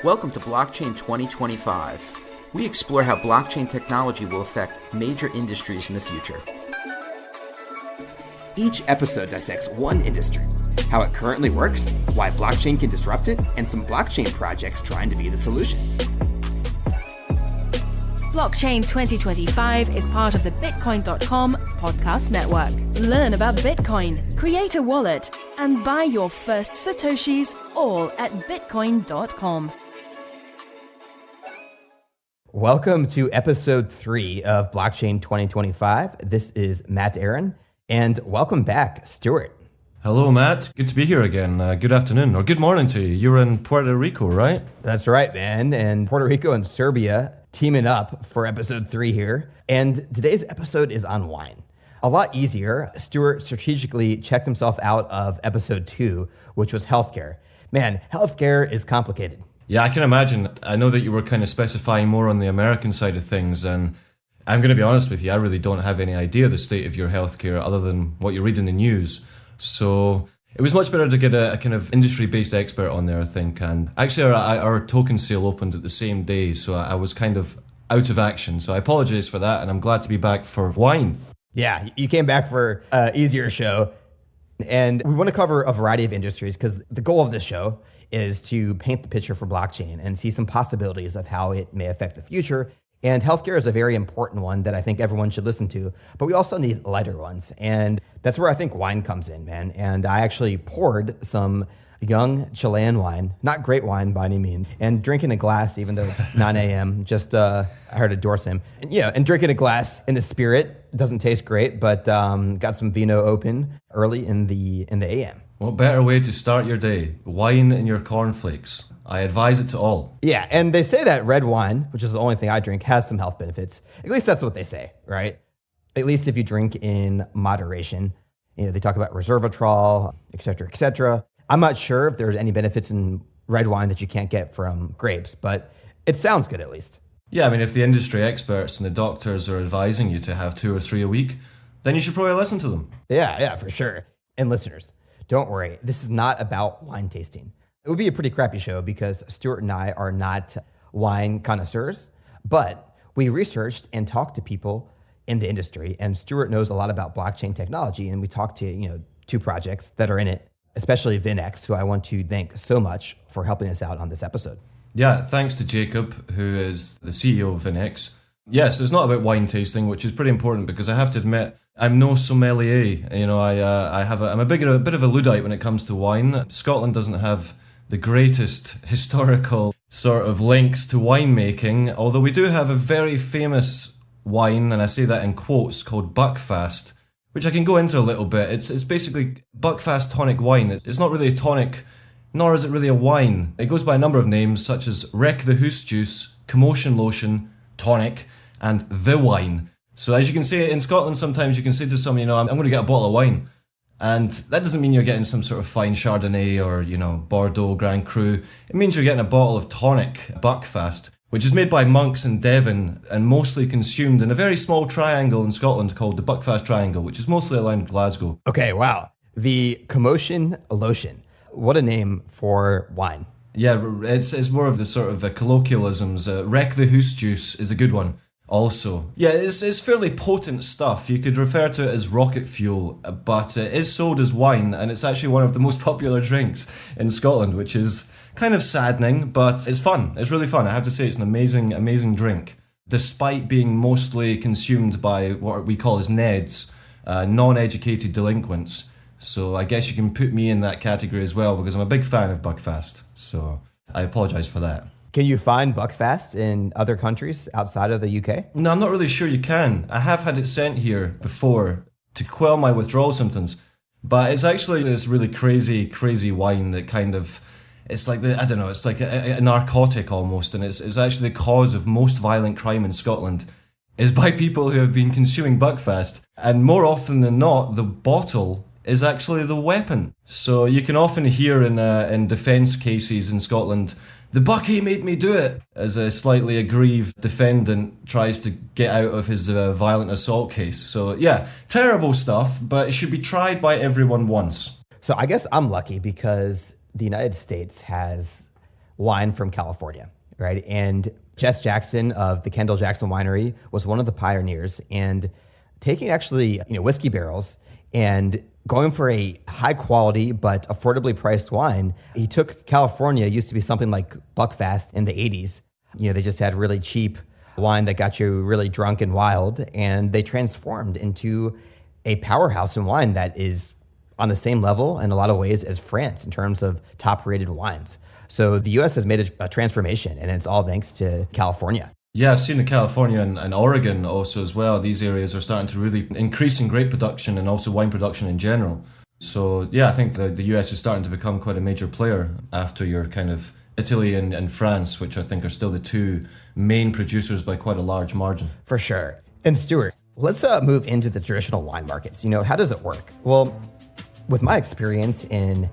Welcome to Blockchain 2025. We explore how blockchain technology will affect major industries in the future. Each episode dissects one industry, how it currently works, why blockchain can disrupt it, and some blockchain projects trying to be the solution. Blockchain 2025 is part of the Bitcoin.com podcast network. Learn about Bitcoin, create a wallet, and buy your first Satoshis all at Bitcoin.com. Welcome to episode 3 of Blockchain 2025. This is Matt Aaron, and welcome back, Stuart. Hello, Matt. Good to be here again. Good afternoon, or good morning to you. You're in Puerto Rico, right? That's right, man. And Puerto Rico and Serbia teaming up for episode 3 here. And today's episode is on wine. A lot easier. Stuart strategically checked himself out of episode 2, which was healthcare. Man, healthcare is complicated. Yeah, I can imagine. I know that you were kind of specifying more on the American side of things, and I'm going to be honest with you, I really don't have any idea the state of your healthcare other than what you read in the news. So it was much better to get a kind of industry-based expert on there, I think. And actually, our token sale opened at the same day, so I was kind of out of action. So I apologize for that, and I'm glad to be back for wine. Yeah, you came back for an easier show. And we want to cover a variety of industries because the goal of this show is to paint the picture for blockchain and see some possibilities of how it may affect the future. And healthcare is a very important one that I think everyone should listen to, but we also need lighter ones. And that's where I think wine comes in, man. And I actually poured some young Chilean wine, not great wine by any means, and drinking a glass, even though it's 9 a.m., just, I heard it endorse him. And, yeah, and drinking a glass in the spirit doesn't taste great, but got some vino open early in the a.m. What better way to start your day? Wine in your cornflakes. I advise it to all. Yeah, and they say that red wine, which is the only thing I drink, has some health benefits. At least that's what they say, right? At least if you drink in moderation. You know, they talk about resveratrol, et cetera, et cetera. I'm not sure if there's any benefits in red wine that you can't get from grapes, but it sounds good at least. Yeah, I mean, if the industry experts and the doctors are advising you to have 2 or 3 a week, then you should probably listen to them. Yeah, for sure. And listeners, don't worry. This is not about wine tasting. It would be a pretty crappy show because Stuart and I are not wine connoisseurs, but we researched and talked to people in the industry, and Stuart knows a lot about blockchain technology, and we talked to 2 projects that are in it, especially VinX, who I want to thank so much for helping us out on this episode. Yeah, thanks to Jacob, who is the CEO of VinX. Yes, it's not about wine tasting, which is pretty important because I have to admit, I'm no sommelier. I'm a bit of a Luddite when it comes to wine. Scotland doesn't have the greatest historical sort of links to winemaking, although we do have a very famous wine, and I say that in quotes, called Buckfast, which I can go into a little bit. It's basically Buckfast tonic wine. It's not really a tonic, nor is it really a wine. It goes by a number of names, such as Wreck the Hoose Juice, Commotion Lotion, Tonic, and The Wine. So as you can see, in Scotland, sometimes you can say to someone, I'm going to get a bottle of wine. And that doesn't mean you're getting some sort of fine Chardonnay or, Bordeaux Grand Cru. It means you're getting a bottle of tonic, Buckfast, which is made by monks in Devon and mostly consumed in a very small triangle in Scotland called the Buckfast Triangle, which is mostly around Glasgow. Okay, wow. The Commotion Lotion. What a name for wine. Yeah, it's more of the sort of colloquialisms. Wreck the Hoose Juice is a good one. Also, yeah, it's fairly potent stuff. You could refer to it as rocket fuel, but it is sold as wine, and it's actually one of the most popular drinks in Scotland, which is kind of saddening, but it's fun. It's really fun. I have to say, it's an amazing drink, despite being mostly consumed by what we call as NEDs, non-educated delinquents. So I guess you can put me in that category as well, because I'm a big fan of Buckfast. So I apologise for that. Can you find Buckfast in other countries outside of the UK? No, I'm not really sure you can. I have had it sent here before to quell my withdrawal symptoms, but it's actually this really crazy wine that kind of, it's like it's like a narcotic almost, and it's actually the cause of most violent crime in Scotland is by people who have been consuming Buckfast, and more often than not, the bottle is actually the weapon. So you can often hear in defence cases in Scotland, the Bucky made me do it, as a slightly aggrieved defendant tries to get out of his violent assault case. So yeah, terrible stuff, but it should be tried by everyone once. So I guess I'm lucky because the United States has wine from California, right? And Jess Jackson of the Kendall Jackson Winery was one of the pioneers, and taking actually, whiskey barrels and going for a high quality but affordably priced wine. He took California, used to be something like Buckfast in the 80s. They just had really cheap wine that got you really drunk and wild, and they transformed into a powerhouse in wine that is on the same level in a lot of ways as France in terms of top rated wines. So the US has made a transformation, and it's all thanks to California. Yeah, I've seen in California and Oregon also as well. These areas are starting to really increase in grape production and also wine production in general. So yeah, I think the US is starting to become quite a major player after your kind of Italy and France, which I think are still the two main producers by quite a large margin. For sure. And Stuart, let's move into the traditional wine markets. How does it work? Well, with my experience in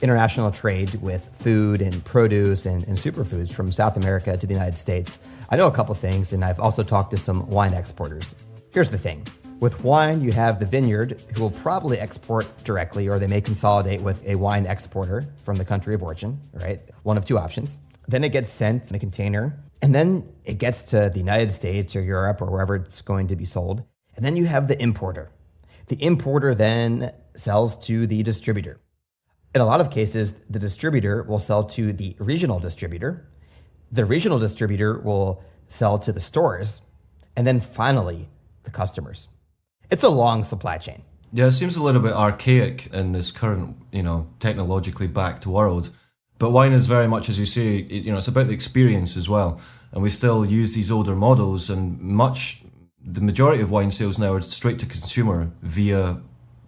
international trade with food and produce and superfoods from South America to the United States, I know a couple things, and I've also talked to some wine exporters. Here's the thing. With wine, you have the Vineyard, who will probably export directly, or they may consolidate with a wine exporter from the country of origin, right? One of two options. Then it gets sent in a container, and then it gets to the United States or Europe or wherever it's going to be sold. And then you have the importer. The importer then sells to the distributor. In a lot of cases, the distributor will sell to the regional distributor. The regional distributor will sell to the stores, and then finally, the customers. It's a long supply chain. Yeah, it seems a little bit archaic in this current, technologically backed world. But wine is very much, as you say, it's about the experience as well. And we still use these older models, and the majority of wine sales now are straight to consumer via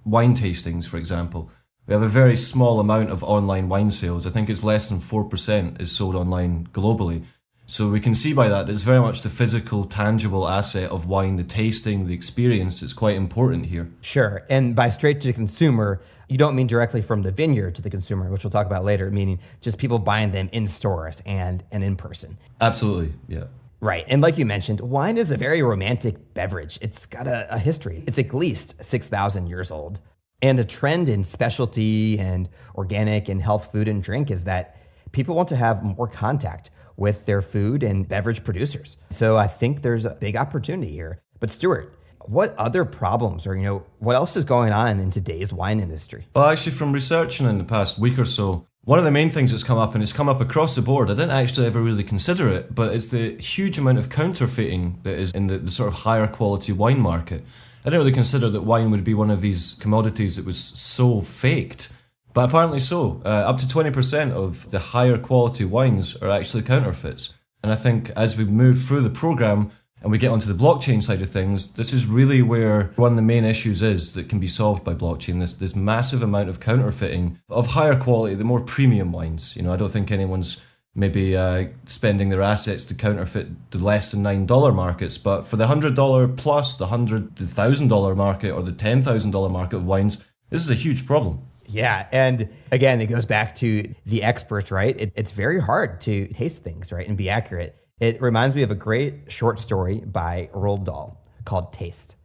wine tastings, for example. We have a very small amount of online wine sales. I think it's less than 4% is sold online globally. So we can see by that it's very much the physical, tangible asset of wine, the tasting, the experience is quite important here. Sure. And by straight to consumer, you don't mean directly from the vineyard to the consumer, which we'll talk about later, meaning just people buying them in stores and in person. Absolutely, yeah. Right. And like you mentioned, wine is a very romantic beverage. It's got a history. It's at least 6,000 years old. And a trend in specialty and organic and health food and drink is that people want to have more contact with their food and beverage producers. So I think there's a big opportunity here. But Stuart, what other problems or, what else is going on in today's wine industry? Well, actually, from researching in the past week or so, one of the main things that's come up, and it's come up across the board, I didn't actually ever really consider it, but it's the huge amount of counterfeiting that is in the sort of higher quality wine market. I didn't really consider that wine would be one of these commodities that was so faked, but apparently so. Up to 20% of the higher quality wines are actually counterfeits. And I think as we move through the program and we get onto the blockchain side of things, this is really where one of the main issues is that can be solved by blockchain, this massive amount of counterfeiting of higher quality, the more premium wines. I don't think anyone's maybe spending their assets to counterfeit the less than $9 markets, but for the $100 plus, the $100,000 market or the $10,000 market of wines, this is a huge problem. Yeah, and again, it goes back to the experts, right? It's very hard to taste things, right, and be accurate. It reminds me of a great short story by Roald Dahl called Taste.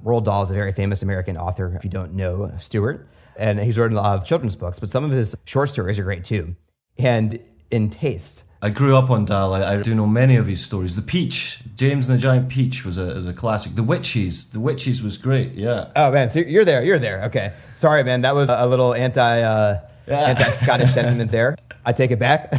Roald Dahl is a very famous American author, if you don't know Stuart, and he's written a lot of children's books, but some of his short stories are great too. And in Taste, I grew up on Dahl. I do know many of his stories. The Peach, James and the Giant Peach was a classic. The Witches was great, yeah. Oh man, so you're there. Okay. Sorry, man, that was a little anti-Scottish sentiment there. I take it back.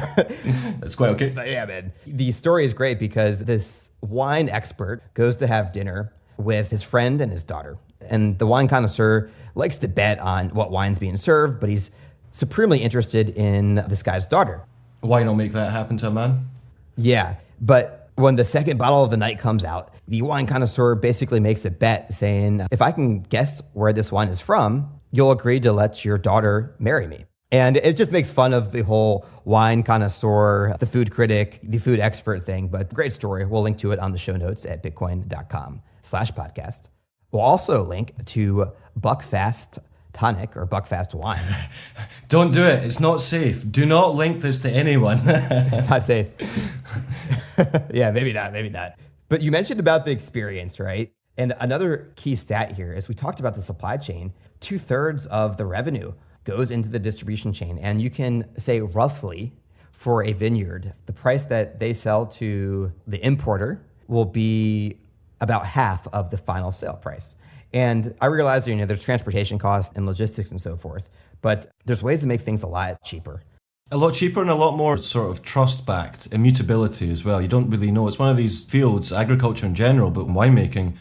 That's quite okay. But yeah, man. The story is great because this wine expert goes to have dinner with his friend and his daughter. And the wine connoisseur likes to bet on what wine's being served, but he's supremely interested in this guy's daughter. Why not make that happen to a man? Yeah, but when the second bottle of the night comes out, the wine connoisseur basically makes a bet saying, if I can guess where this wine is from, you'll agree to let your daughter marry me. And it just makes fun of the whole wine connoisseur, the food critic, the food expert thing, but great story. We'll link to it on the show notes at Bitcoin.com/podcast. We'll also link to Buckfast tonic or Buckfast wine. Don't do it. It's not safe. Do not link this to anyone. It's not safe. Yeah, maybe not. But you mentioned about the experience, right? And another key stat here is we talked about the supply chain. 2/3 of the revenue goes into the distribution chain. And you can say roughly for a vineyard, the price that they sell to the importer will be about half of the final sale price. And I realize, there's transportation costs and logistics and so forth, but there's ways to make things a lot cheaper. A lot cheaper and a lot more sort of trust-backed, immutability as well. You don't really know. It's one of these fields, agriculture in general, but winemaking,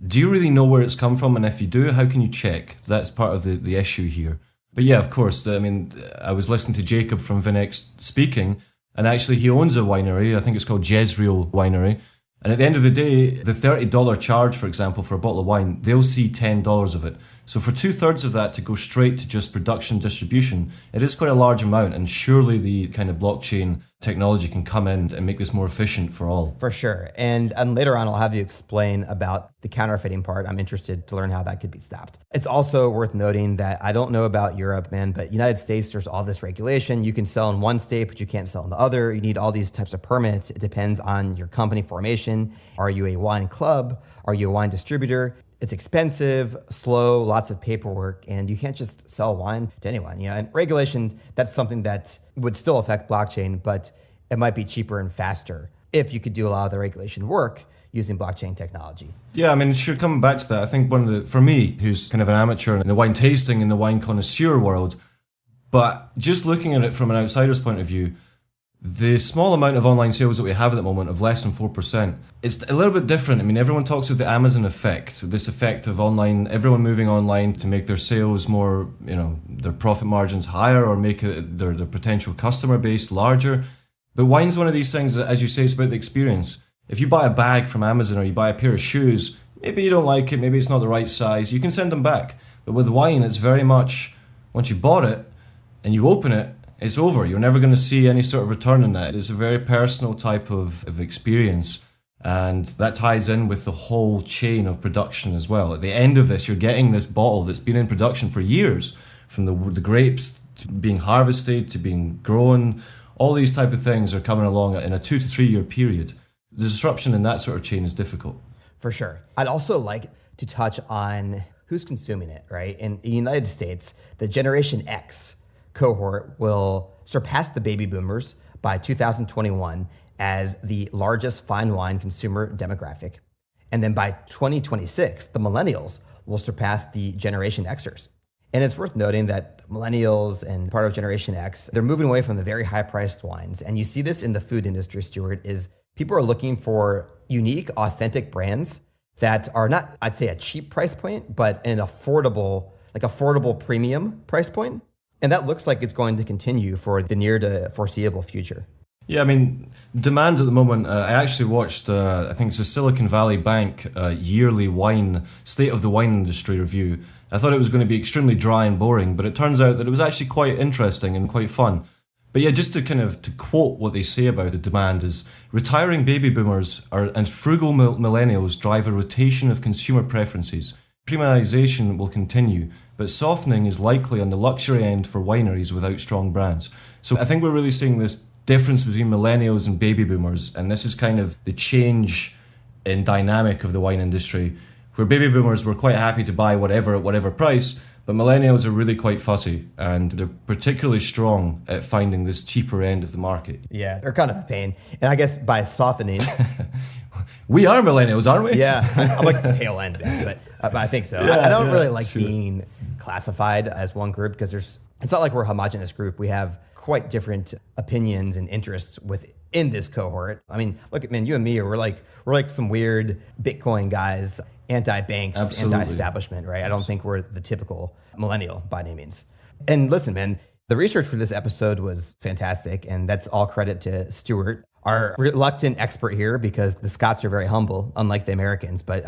do you really know where it's come from? And if you do, how can you check? That's part of the issue here. But yeah, of course, I was listening to Jacob from VinX speaking, and actually he owns a winery. I think it's called Jezreel Winery. And at the end of the day, the $30 charge, for example, for a bottle of wine, they'll see $10 of it. So for 2/3 of that to go straight to just production distribution, it is quite a large amount. And surely the kind of blockchain technology can come in and make this more efficient for all. For sure. And later on, I'll have you explain about the counterfeiting part. I'm interested to learn how that could be stopped. It's also worth noting that I don't know about Europe, man, but United States, there's all this regulation. You can sell in one state, but you can't sell in the other. You need all these types of permits. It depends on your company formation. Are you a wine club? Are you a wine distributor? It's expensive, slow, lots of paperwork, and you can't just sell wine to anyone. And regulation, that's something that would still affect blockchain, but it might be cheaper and faster if you could do a lot of the regulation work using blockchain technology. Yeah, sure, coming back to that, I think for me, who's kind of an amateur in the wine tasting and the wine connoisseur world, but just looking at it from an outsider's point of view, the small amount of online sales that we have at the moment of less than 4%, it's a little bit different. Everyone talks of the Amazon effect, this effect of online, everyone moving online to make their sales more, their profit margins higher or make their potential customer base larger. But wine's one of these things that, as you say, it's about the experience. If you buy a bag from Amazon or you buy a pair of shoes, maybe you don't like it, maybe it's not the right size, you can send them back. But with wine, it's very much, once you bought it and you open it, it's over. You're never going to see any sort of return on that. It's a very personal type of experience. And that ties in with the whole chain of production as well. At the end of this, you're getting this bottle that's been in production for years, from the grapes to being harvested to being grown. All these type of things are coming along in a 2 to 3 year period. The disruption in that sort of chain is difficult. For sure. I'd also like to touch on who's consuming it, right? In the United States, the Generation X cohort will surpass the baby boomers by 2021 as the largest fine wine consumer demographic. And then by 2026, the millennials will surpass the Generation Xers. And it's worth noting that millennials and part of Generation X, they're moving away from the very high-priced wines. And you see this in the food industry, Stuart, is people are looking for unique, authentic brands that are not, I'd say, a cheap price point, but an affordable premium price point. And that looks like it's going to continue for the near to foreseeable future. Yeah, demand at the moment, I actually watched, I think it's the Silicon Valley Bank yearly state of the wine industry review. I thought it was going to be extremely dry and boring, but it turns out that it was actually quite interesting and quite fun. But yeah, just to quote what they say about the demand is, retiring baby boomers and frugal millennials drive a rotation of consumer preferences. Premiumization will continue, but softening is likely on the luxury end for wineries without strong brands. So I think we're really seeing this difference between millennials and baby boomers, and this is kind of the change in dynamic of the wine industry, where baby boomers were quite happy to buy whatever at whatever price, but millennials are really quite fussy, and they're particularly strong at finding this cheaper end of the market. Yeah, they're kind of a pain. And I guess by softening... We are millennials, aren't we? Yeah, I'm like the tail end, but I think so. I don't really like being classified as one group because it's not like we're a homogenous group. We have quite different opinions and interests within this cohort. Look, man, you and me, we're like some weird Bitcoin guys, anti-banks, Absolutely. Anti-establishment, right? I don't think we're the typical millennial by any means. And listen, man, the research for this episode was fantastic, and that's all credit to Stuart, our reluctant expert here, because the Scots are very humble, unlike the Americans. But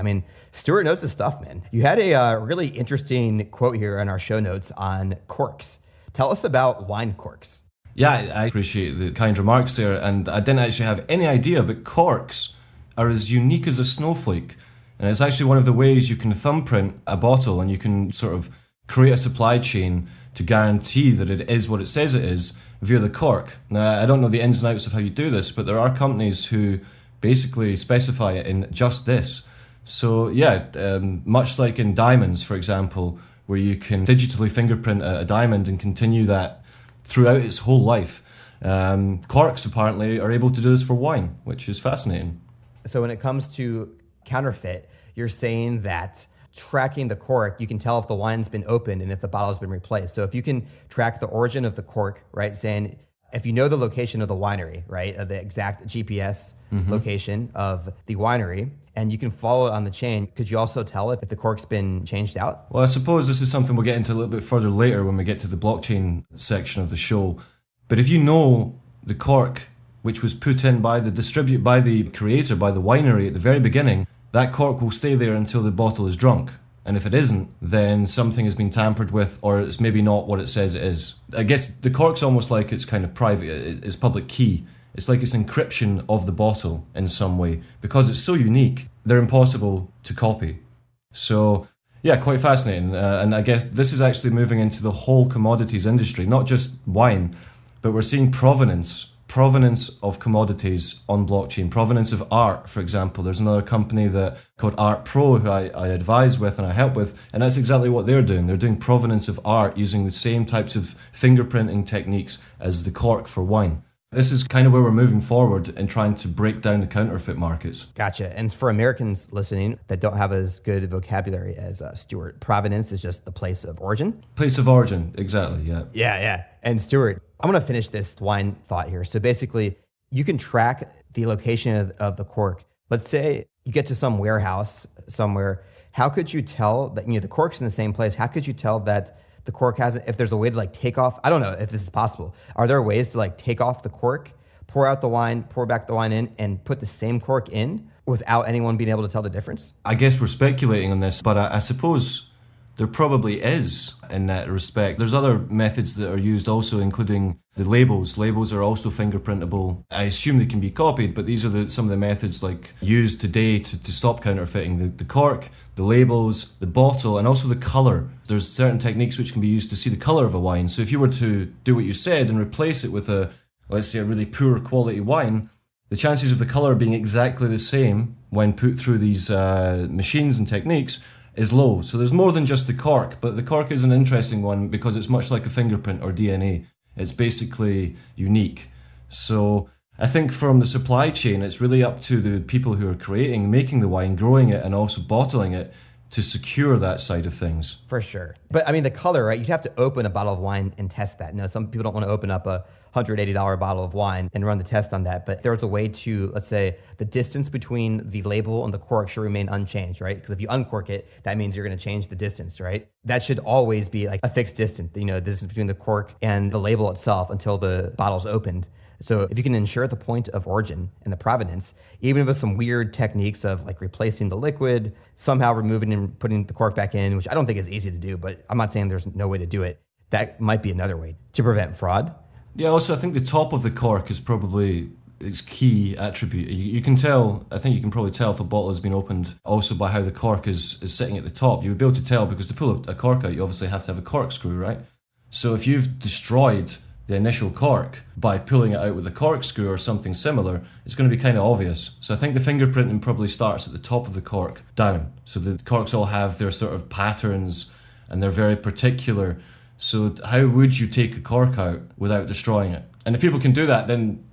Stuart knows his stuff, man. You had a really interesting quote here in our show notes on corks. Tell us about wine corks. Yeah, I appreciate the kind remarks there, and I didn't actually have any idea, but corks are as unique as a snowflake. And it's actually one of the ways you can thumbprint a bottle, and you can sort of create a supply chain to guarantee that it is what it says it is via the cork. Now, I don't know the ins and outs of how you do this, but there are companies who basically specify it in just this. So yeah, much like in diamonds, for example, where you can digitally fingerprint a diamond and continue that throughout its whole life. Corks apparently are able to do this for wine, which is fascinating. So when it comes to counterfeit, you're saying that tracking the cork, you can tell if the wine's been opened and if the bottle's been replaced. So if you can track the origin of the cork, right, saying if you know the location of the winery, right, of the exact GPS location of the winery, and you can follow it on the chain, could you also tell if the cork's been changed out? Well, I suppose this is something we'll get into a little bit further later when we get to the blockchain section of the show. But if you know the cork which was put in by the creator, by the winery at the very beginning, that cork will stay there until the bottle is drunk. And if it isn't, then something has been tampered with, or it's maybe not what it says it is. I guess the cork's almost like it's kind of private, it's public key. It's like it's encryption of the bottle in some way. Because it's so unique, they're impossible to copy. So, yeah, quite fascinating. And I guess this is actually moving into the whole commodities industry, not just wine, but we're seeing provenance of commodities on blockchain, provenance of art, for example. There's another company called Art Pro who I advise with and I help with, and that's exactly what they're doing. They're doing provenance of art using the same types of fingerprinting techniques as the cork for wine. This is kind of where we're moving forward in trying to break down the counterfeit markets. Gotcha. And for Americans listening that don't have as good vocabulary as Stuart, provenance is just the place of origin? Place of origin, exactly, yeah. Yeah. And Stuart, I'm going to finish this wine thought here. So basically, you can track the location of the cork. Let's say you get to some warehouse somewhere. How could you tell that, the cork's in the same place? How could you tell that the cork hasn't, if there's a way to take off, I don't know if this is possible. Are there ways to take off the cork, pour out the wine, pour back the wine in, and put the same cork in without anyone being able to tell the difference? I guess we're speculating on this, but I suppose there probably is in that respect. There's other methods that are used also, including the labels. Labels are also fingerprintable. I assume they can be copied, but these are some of the methods used today to stop counterfeiting. The cork, the labels, the bottle, and also the color. There's certain techniques which can be used to see the color of a wine. So if you were to do what you said and replace it with let's say a really poor quality wine, the chances of the color being exactly the same when put through these machines and techniques is low. So there's more than just the cork, but the cork is an interesting one because it's much like a fingerprint or DNA. It's basically unique. So I think from the supply chain, it's really up to the people who are making the wine, growing it, and also bottling it to secure that side of things. For sure. But the color, right? You'd have to open a bottle of wine and test that. Some people don't want to open up a $180 bottle of wine and run the test on that. But there's a way to, let's say, the distance between the label and the cork should remain unchanged, right? Because if you uncork it, that means you're going to change the distance, right? That should always be a fixed distance, the distance between the cork and the label itself until the bottle's opened. So if you can ensure the point of origin and the provenance, even with some weird techniques of replacing the liquid, somehow removing and putting the cork back in, which I don't think is easy to do, but I'm not saying there's no way to do it. That might be another way to prevent fraud. Yeah, also I think the top of the cork is probably its key attribute. You can tell, I think you can probably tell if a bottle has been opened also by how the cork is sitting at the top. You would be able to tell because to pull a cork out, you obviously have to have a corkscrew, right? So if you've destroyed the initial cork by pulling it out with a corkscrew or something similar, it's going to be kind of obvious. So I think the fingerprinting probably starts at the top of the cork down. So the corks all have their sort of patterns and they're very particular. So how would you take a cork out without destroying it? And if people can do that, then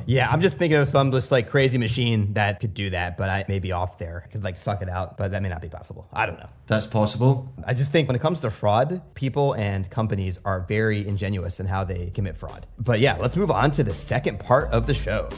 Yeah, I'm just thinking of some just crazy machine that could do that, but I may be off there. Could suck it out, but that may not be possible. I don't know. That's possible. I just think when it comes to fraud, people and companies are very ingenious in how they commit fraud. But yeah, let's move on to the second part of the show.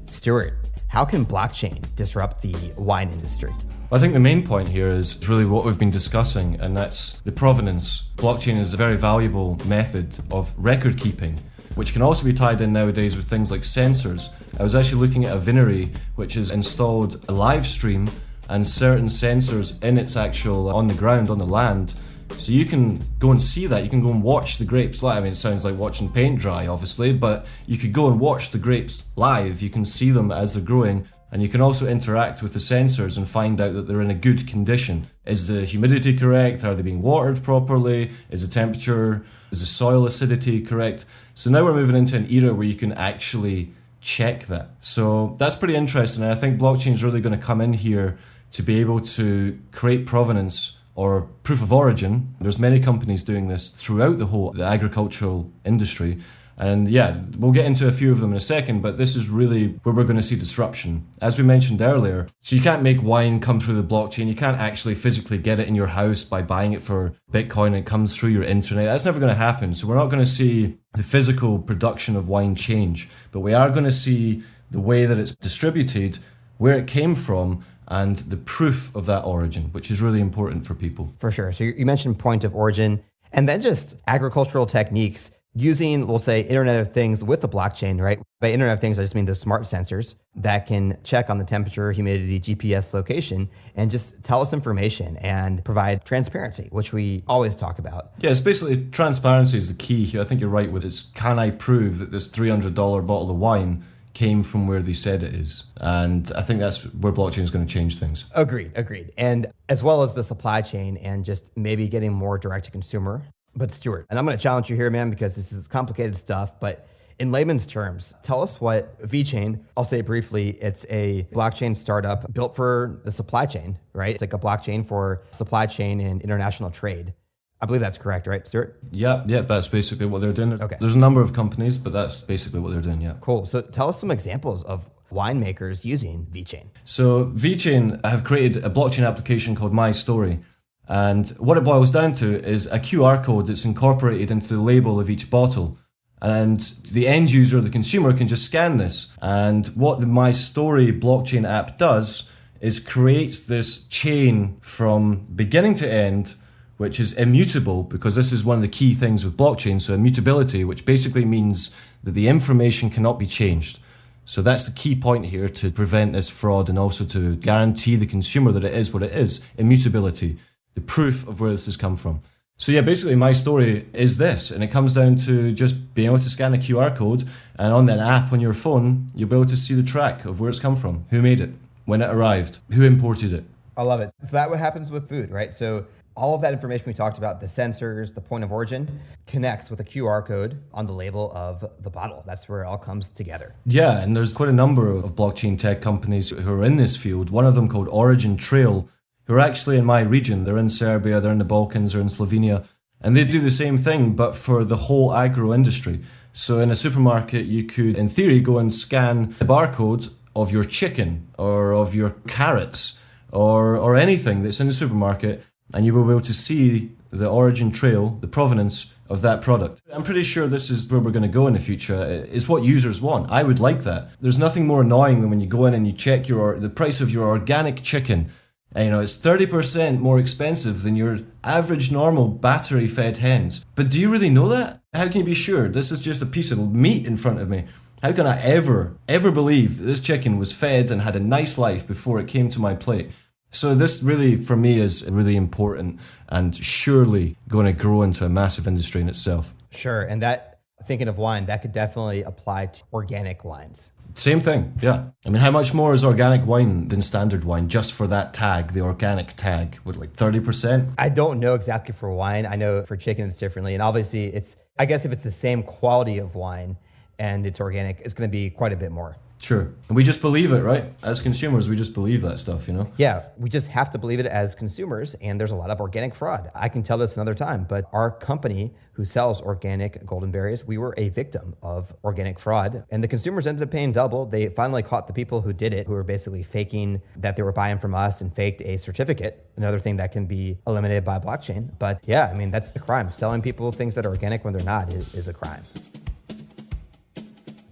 Stuart, how can blockchain disrupt the wine industry? I think the main point here is really what we've been discussing, and that's the provenance. Blockchain is a very valuable method of record keeping, which can also be tied in nowadays with things like sensors. I was actually looking at a vinery which has installed a live stream and certain sensors in its actual, on the ground, on the land. So you can go and see that, you can go and watch the grapes live. It sounds like watching paint dry, obviously, but you could go and watch the grapes live. You can see them as they're growing, and you can also interact with the sensors and find out that they're in a good condition. Is the humidity correct? Are they being watered properly? Is the temperature, is the soil acidity correct? So now we're moving into an era where you can actually check that. So that's pretty interesting, and I think blockchain is really going to come in here to be able to create provenance or proof of origin. There's many companies doing this throughout the agricultural industry, And yeah, we'll get into a few of them in a second, but this is really where we're going to see disruption. As we mentioned earlier, so you can't make wine come through the blockchain. You can't actually physically get it in your house by buying it for Bitcoin. It comes through your internet. That's never going to happen. So we're not going to see the physical production of wine change, but we are going to see the way that it's distributed, where it came from, and the proof of that origin, which is really important for people. For sure. So you mentioned point of origin, and then just agricultural techniques using, we'll say, Internet of Things with the blockchain, right? By Internet of Things, I just mean the smart sensors that can check on the temperature, humidity, GPS location, and just tell us information and provide transparency, which we always talk about. Yeah, it's basically transparency is the key here. I think you're right with it. Can I prove that this $300 bottle of wine came from where they said it is? And I think that's where blockchain is going to change things. Agreed. And as well as the supply chain and just maybe getting more direct to consumer. But Stuart, and I'm going to challenge you here, man, because this is complicated stuff, but in layman's terms, tell us what VeChain, I'll say briefly, it's a blockchain startup built for the supply chain, right? It's like a blockchain for supply chain and international trade. I believe that's correct, right, Stuart? Yeah, that's basically what they're doing. Okay. There's a number of companies, but that's basically what they're doing, yeah. Cool. So tell us some examples of winemakers using VeChain. So VeChain have created a blockchain application called My Story. And what it boils down to is a QR code that's incorporated into the label of each bottle. And the end user, the consumer, can just scan this. And what the My Story blockchain app does is creates this chain from beginning to end, which is immutable, because this is one of the key things with blockchain. So immutability, which basically means that the information cannot be changed. So that's the key point here to prevent this fraud and also to guarantee the consumer that it is what it is, immutability. The proof of where this has come from. So yeah, basically My Story is this, and it comes down to just being able to scan a QR code, and on that app on your phone, you'll be able to see the track of where it's come from, who made it, when it arrived, who imported it. I love it. So that's what happens with food, right? So all of that information we talked about, the sensors, the point of origin, connects with a QR code on the label of the bottle. That's where it all comes together. Yeah, and there's quite a number of blockchain tech companies who are in this field. One of them called Origin Trail, who are actually in my region. They're in Serbia, they're in the Balkans, they're in Slovenia, and they do the same thing, but for the whole agro industry. So in a supermarket, you could, in theory, go and scan the barcode of your chicken or of your carrots or anything that's in the supermarket, and you will be able to see the origin trail, the provenance of that product. I'm pretty sure this is where we're going to go in the future. It's what users want. I would like that. There's nothing more annoying than when you go in and you check the price of your organic chicken. And, it's 30% more expensive than your average normal battery-fed hens. But do you really know that? How can you be sure? This is just a piece of meat in front of me. How can I ever believe that this chicken was fed and had a nice life before it came to my plate? So this really, for me, is really important and surely going to grow into a massive industry in itself. Sure. And that, thinking of wine, that could definitely apply to organic wines. Same thing, yeah. I mean, how much more is organic wine than standard wine just for that tag, the organic tag? What, like 30%? I don't know exactly for wine. I know for chicken it's differently. And obviously I guess if it's the same quality of wine and it's organic, it's going to be quite a bit more. Sure. And we just believe it, right? As consumers, we just believe that stuff, Yeah, we just have to believe it as consumers, and there's a lot of organic fraud. I can tell this another time, but our company who sells organic golden berries, we were a victim of organic fraud, and the consumers ended up paying double. They finally caught the people who did it, who were basically faking that they were buying from us and faked a certificate, another thing that can be eliminated by blockchain. But yeah, I mean, that's the crime. Selling people things that are organic when they're not is a crime.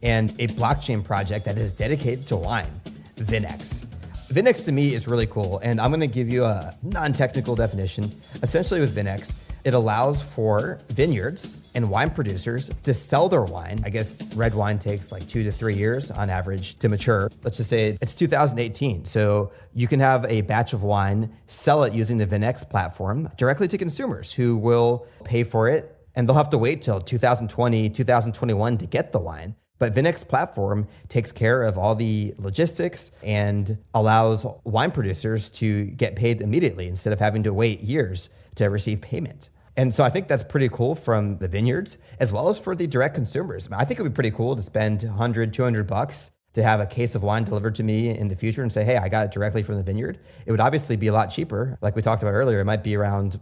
And a blockchain project that is dedicated to wine, VinX. VinX to me is really cool, and I'm gonna give you a non-technical definition. Essentially with VinX, it allows for vineyards and wine producers to sell their wine. I guess red wine takes like 2 to 3 years on average to mature. Let's just say it's 2018. So you can have a batch of wine, sell it using the VinX platform directly to consumers who will pay for it, and they'll have to wait till 2020, 2021 to get the wine. But VinX platform takes care of all the logistics and allows wine producers to get paid immediately instead of having to wait years to receive payment. And so I think that's pretty cool from the vineyards as well as for the direct consumers. I think it would be pretty cool to spend $100, $200 to have a case of wine delivered to me in the future and say, hey, I got it directly from the vineyard. It would obviously be a lot cheaper. Like we talked about earlier, it might be around,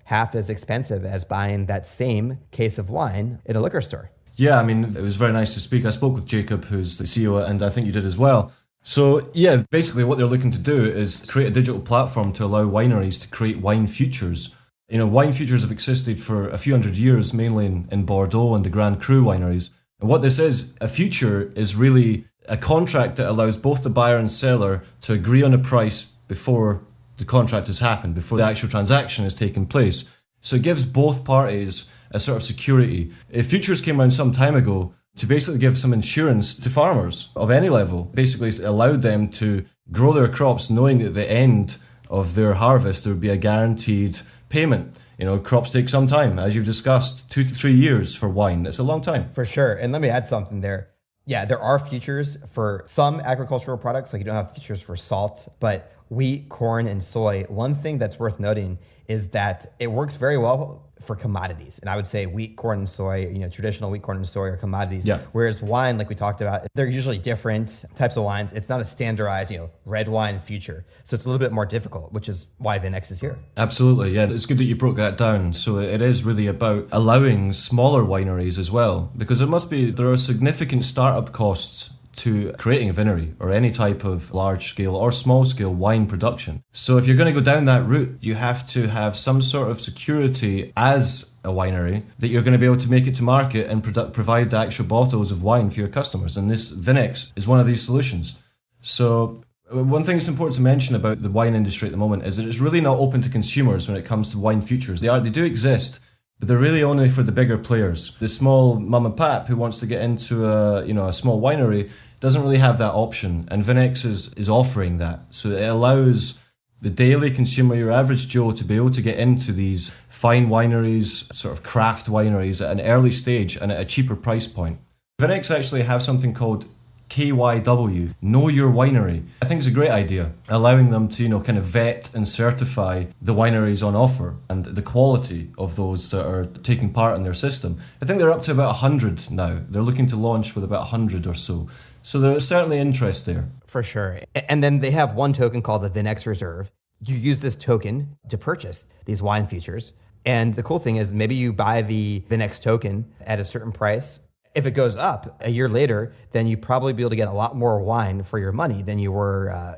half as expensive as buying that same case of wine in a liquor store. Yeah, I mean, it was very nice to speak. I spoke with Jacob, who's the CEO, and I think you did as well. So yeah, basically what they're looking to do is create a digital platform to allow wineries to create wine futures. Wine futures have existed for a few hundred years, mainly in Bordeaux and the Grand Cru wineries. And what this is, a future is really a contract that allows both the buyer and seller to agree on a price before the contract has happened, before the actual transaction has taken place. So it gives both parties a sort of security. If futures came around some time ago to basically give some insurance to farmers of any level, basically it allowed them to grow their crops knowing that at the end of their harvest there would be a guaranteed payment. Crops take some time, as you've discussed, 2 to 3 years for wine. It's a long time. For sure. And let me add something there. Yeah, there are futures for some agricultural products, like you don't have futures for salt, but wheat, corn, and soy. One thing that's worth noting is that it works very well for commodities. And I would say wheat, corn, and soy, traditional wheat, corn, and soy are commodities. Yeah. Whereas wine, like we talked about, they're usually different types of wines. It's not a standardized, red wine future. So it's a little bit more difficult, which is why VinX is here. Absolutely. Yeah. It's good that you broke that down. So it is really about allowing smaller wineries as well, because there are significant startup costs to creating a vinery or any type of large scale or small scale wine production. So if you're going to go down that route, you have to have some sort of security as a winery that you're going to be able to make it to market and provide the actual bottles of wine for your customers. And this VinX is one of these solutions. So one thing that's important to mention about the wine industry at the moment is that it's really not open to consumers when it comes to wine futures. They do exist, but they're really only for the bigger players. The small mum and pap who wants to get into a small winery doesn't really have that option, and VinX is offering that. So it allows the daily consumer, your average Joe, to be able to get into these fine wineries, sort of craft wineries at an early stage and at a cheaper price point. VinX actually have something called KYW, Know Your Winery. I think it's a great idea, allowing them to kind of vet and certify the wineries on offer and the quality of those that are taking part in their system. I think they're up to about 100 now. They're looking to launch with about 100 or so. So there's certainly interest there. For sure. And then they have one token called the VinX Reserve. You use this token to purchase these wine futures. And the cool thing is maybe you buy the VinX token at a certain price. If it goes up a year later, then you probably be able to get a lot more wine for your money than you were,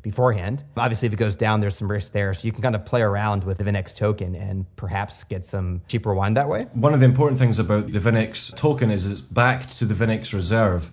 beforehand. Obviously, if it goes down, there's some risk there. So you can kind of play around with the VinX token and perhaps get some cheaper wine that way. One of the important things about the VinX token is it's backed to the VinX Reserve.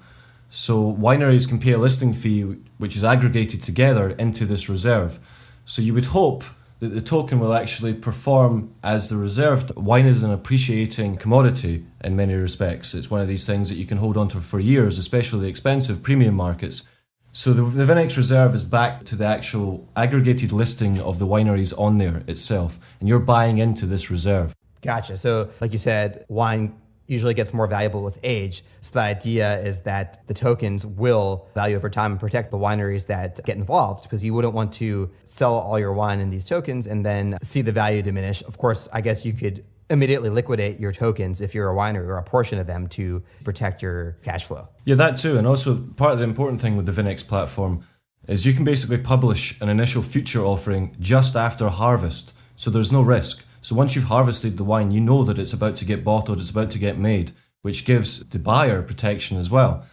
So wineries can pay a listing fee, which is aggregated together into this reserve. So you would hope that the token will actually perform as the reserve. Wine is an appreciating commodity in many respects. It's one of these things that you can hold on to for years, especially the expensive premium markets. So the VinX Reserve is back to the actual aggregated listing of the wineries on there itself, and you're buying into this reserve. Gotcha. So like you said, wine usually gets more valuable with age. So the idea is that the tokens will value over time and protect the wineries that get involved, because you wouldn't want to sell all your wine in these tokens and then see the value diminish. Of course, I guess you could immediately liquidate your tokens if you're a winery, or a portion of them, to protect your cash flow. Yeah, that too. And also part of the important thing with the VinX platform is you can basically publish an initial future offering just after harvest. So there's no risk. So once you've harvested the wine, you know that it's about to get bottled, it's about to get made, which gives the buyer protection as well.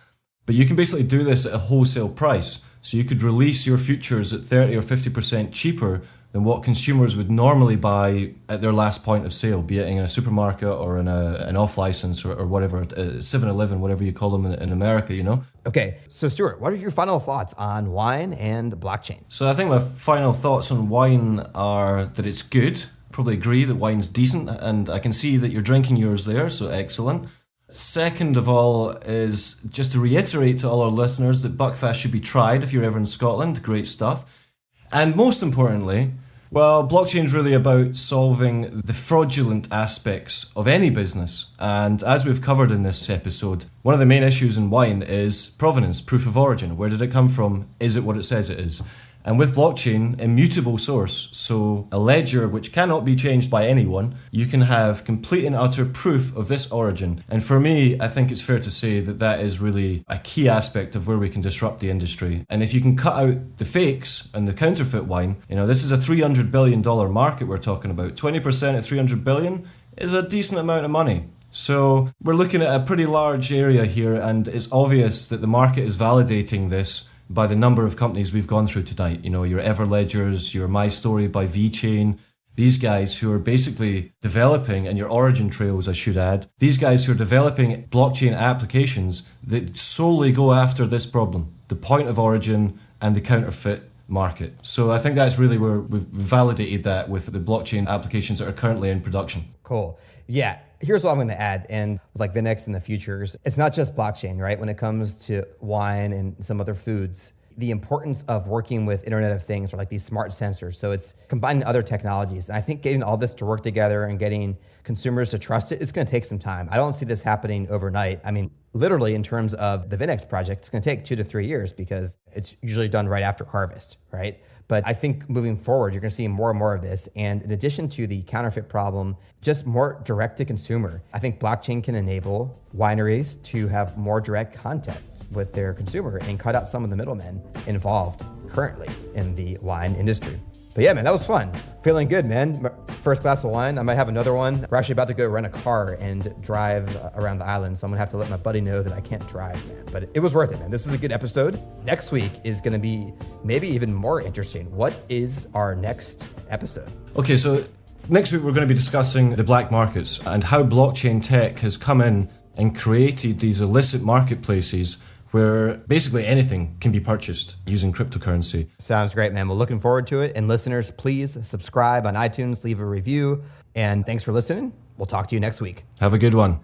But you can basically do this at a wholesale price. So you could release your futures at 30 or 50% cheaper than what consumers would normally buy at their last point of sale, be it in a supermarket or in an off-license or whatever, 7-Eleven, whatever you call them in America, Okay, so Stuart, what are your final thoughts on wine and blockchain? So I think my final thoughts on wine are that it's good. Probably agree that wine's decent, and I can see that you're drinking yours there, so excellent. Second of all is just to reiterate to all our listeners that Buckfast should be tried if you're ever in Scotland. Great stuff. And most importantly, well, blockchain's really about solving the fraudulent aspects of any business. And as we've covered in this episode, one of the main issues in wine is provenance, proof of origin. Where did it come from? Is it what it says it is? And with blockchain, immutable source, so a ledger which cannot be changed by anyone, you can have complete and utter proof of this origin. And for me, I think it's fair to say that that is really a key aspect of where we can disrupt the industry. And if you can cut out the fakes and the counterfeit wine, this is a $300 billion market we're talking about. 20% of $300 billion is a decent amount of money. So we're looking at a pretty large area here, and it's obvious that the market is validating this by the number of companies we've gone through tonight. You know, your Everledgers, your My Story by VeChain, these guys who are basically developing, and your Origin Trails, I should add, these guys who are developing blockchain applications that solely go after this problem, the point of origin and the counterfeit market. So I think that's really where we've validated that with the blockchain applications that are currently in production. Cool. Yeah. Here's what I'm going to add. And like VinX and the futures, it's not just blockchain, right? When it comes to wine and some other foods, the importance of working with Internet of Things or like these smart sensors. So it's combining other technologies. And I think getting all this to work together and getting consumers to trust it, it's going to take some time. I don't see this happening overnight. I mean, literally in terms of the VinX project, it's going to take 2 to 3 years because it's usually done right after harvest, right? But I think moving forward, you're going to see more and more of this. And in addition to the counterfeit problem, just more direct to consumer. I think blockchain can enable wineries to have more direct contact with their consumer and cut out some of the middlemen involved currently in the wine industry. But yeah, man, that was fun. Feeling good, man. First glass of wine. I might have another one. We're actually about to go rent a car and drive around the island. So I'm gonna have to let my buddy know that I can't drive, man. But it was worth it, man. This is a good episode. Next week is gonna be maybe even more interesting. What is our next episode? Okay, so next week we're going to be discussing the black markets and how blockchain tech has come in and created these illicit marketplaces where basically anything can be purchased using cryptocurrency. Sounds great, man. Well, looking forward to it. And listeners, please subscribe on iTunes, leave a review. And thanks for listening. We'll talk to you next week. Have a good one.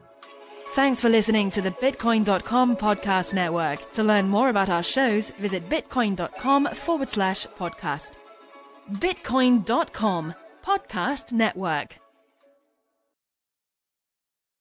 Thanks for listening to the Bitcoin.com podcast network. To learn more about our shows, visit Bitcoin.com/podcast. Bitcoin.com podcast network.